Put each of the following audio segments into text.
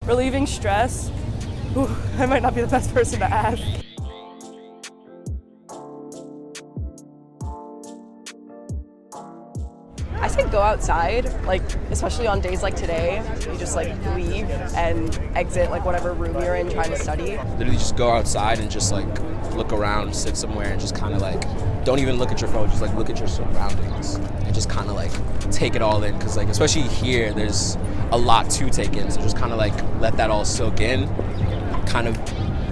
Relieving stress? Ooh, I might not be the best person to ask. I say go outside, like especially on days like today, you just like leave and exit like whatever room you're in trying to study. Literally just go outside and just like look around, sit somewhere and just kind of like, don't even look at your phone, just like look at your surroundings and just kind of like take it all in. Cause like, especially here, there's a lot to take in. So just kind of like let that all soak in, kind of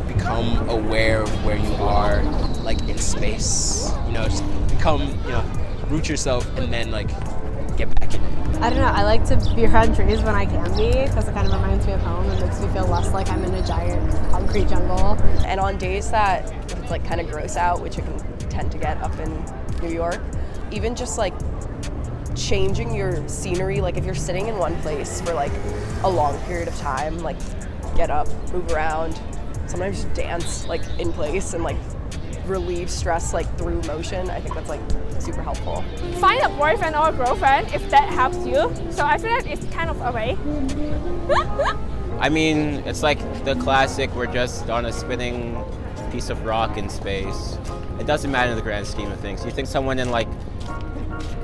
become aware of where you are like in space, you know, just become, you know, root yourself and then like get back in it. I don't know, I like to be around trees when I can be because it kind of reminds me of home and makes me feel less like I'm in a giant concrete jungle. And on days that it's like kind of gross out, which it can tend to get up in New York, even just like changing your scenery, like if you're sitting in one place for like a long period of time, like get up, move around, sometimes just dance like in place and like relieve stress like through motion. I think that's like super helpful. Find a boyfriend or a girlfriend if that helps you. So I feel like it's kind of a way. I mean, it's like the classic, we're just on a spinning piece of rock in space. It doesn't matter in the grand scheme of things. You think someone in like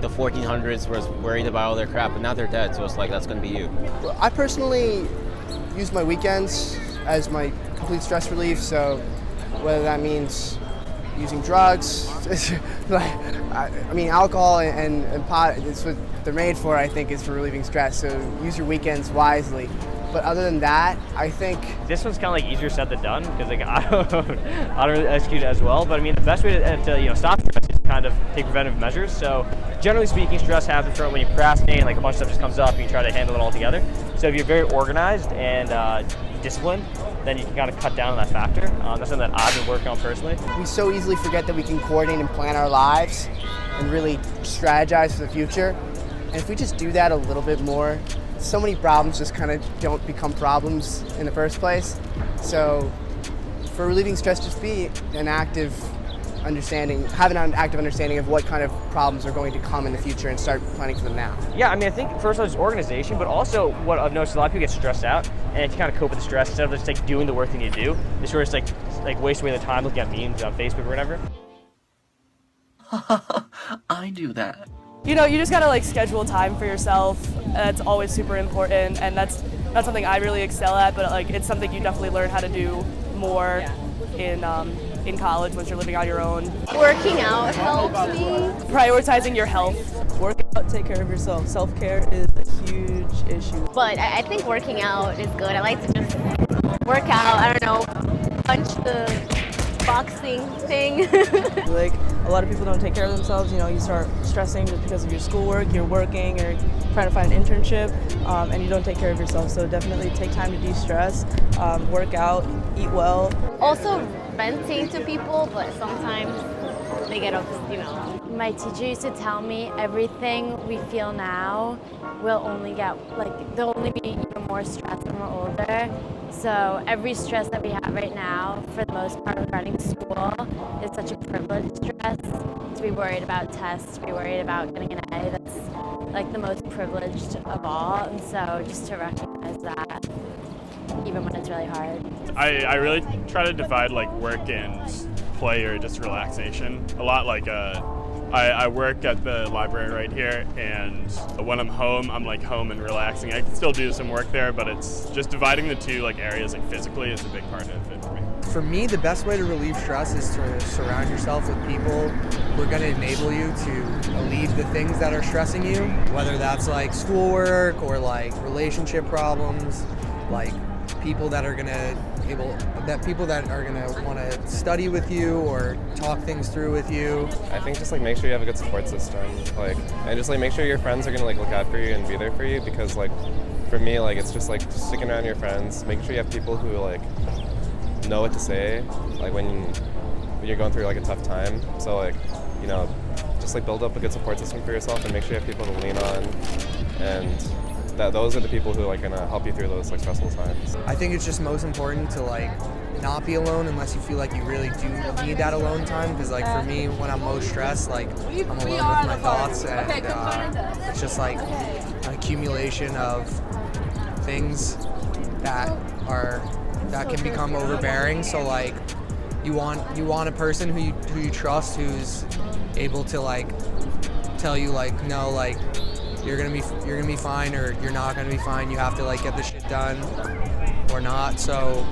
the 1400s was worried about all their crap, but now they're dead, so it's like that's gonna be you. I personally use my weekends as my complete stress relief, so whether that means using drugs, I mean alcohol and pot, it's what they're made for, I think, is for relieving stress, so use your weekends wisely. But other than that, I think this one's kind of like easier said than done because like I don't really execute it as well. But I mean, the best way to stop stress is to kind of take preventive measures. So generally speaking, stress happens from when you procrastinate and like a bunch of stuff just comes up and you try to handle it all together. So if you're very organized and disciplined, then you can kind of cut down on that factor. That's something that I've been working on personally. we so easily forget that we can coordinate and plan our lives and really strategize for the future. And if we just do that a little bit more, so many problems just kind of don't become problems in the first place. So for relieving stress, just be an active understanding, have an active understanding of what kind of problems are going to come in the future and start planning for them now. Yeah, I mean, I think first of all, it's organization, but also what I've noticed, a lot of people get stressed out, and to kind of cope with the stress, instead of just like doing the work they need to do, they sort of just like waste away their time looking at memes on Facebook or whatever. I do that. You know, you just gotta like schedule time for yourself. That's always super important, and that's not something I really excel at, but like it's something you definitely learn how to do more in college once you're living on your own. Working out helps me. Prioritizing your health. Work out, take care of yourself. Self-care is a huge issue. But I think working out is good. I like to just work out, I don't know, punch the boxing thing. Like, a lot of people don't take care of themselves. You know, you start stressing just because of your schoolwork, you're working or trying to find an internship, and you don't take care of yourself. So definitely take time to de-stress, work out, eat well. Also venting to people, but sometimes they get up, you know. My teacher used to tell me everything we feel now will only get, like, there'll only be even more stress when we're older. So every stress that we have right now, for the most part regarding school, is such a privileged stress. To be worried about tests, to be worried about getting an A, that's like the most privileged of all. And so just to recognize that, even when it's really hard. I really try to divide like work and play or just relaxation a lot. Like I work at the library right here, and when I'm home, I'm like home and relaxing. I can still do some work there, but it's just dividing the two like areas like physically is a big part of it for me. For me, the best way to relieve stress is to surround yourself with people who are going to enable you to alleviate the things that are stressing you, whether that's like schoolwork or like relationship problems, like people that are going to want to study with you or talk things through with you. I think just like make sure you have a good support system, like, and just like make sure your friends are gonna like look out for you and be there for you, because like for me, like it's just like sticking around your friends, making sure you have people who like know what to say, like when you're going through like a tough time. So like, you know, just like build up a good support system for yourself and make sure you have people to lean on, and those are the people who are like gonna help you through those like stressful times. I think it's just most important to like not be alone unless you feel like you really do need that alone time, because like for me, when I'm most stressed, like I'm alone with my thoughts, and it's just like an accumulation of things that can become overbearing. So like you want a person who you trust, who's able to like tell you like, no, like you're gonna be fine, or you're not gonna be fine. You have to like get the shit done or not. So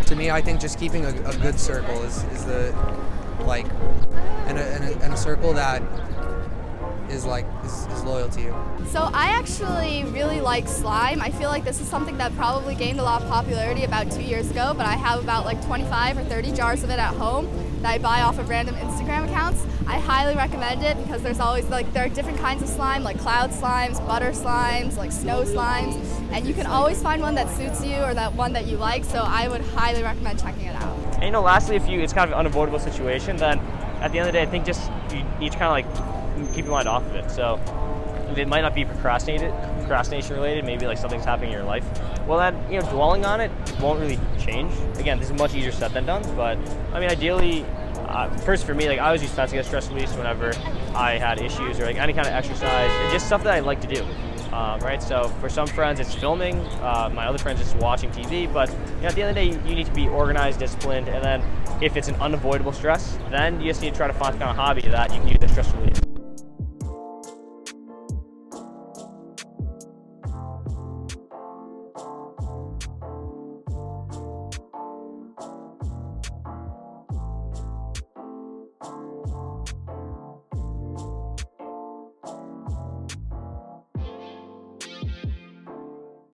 to me, I think just keeping a good circle is the like and a circle that is loyal to you. So I actually really like slime. I feel like this is something that probably gained a lot of popularity about 2 years ago, but I have about like 25 or 30 jars of it at home that I buy off of random Instagram accounts. I highly recommend it because there's always there are different kinds of slime, like cloud slimes, butter slimes, like snow slimes, and you can always find one that suits you or that one that you like, so I would highly recommend checking it out. And lastly, if it's kind of an unavoidable situation, then at the end of the day, I think just you need to kind of like keep your mind off of it. So if it might not be procrastination related, maybe like something's happening in your life, well then, dwelling on it won't really change. Again, this is much easier said than done, but I mean, ideally, first for me, like I always use fast to get stress release whenever I had issues or like any kind of exercise, and just stuff that I like to do. Right, so for some friends it's filming, my other friends it's watching TV, but at the end of the day you need to be organized, disciplined, and then if it's an unavoidable stress, then you just need to try to find kind of hobby that you can use as stress relief.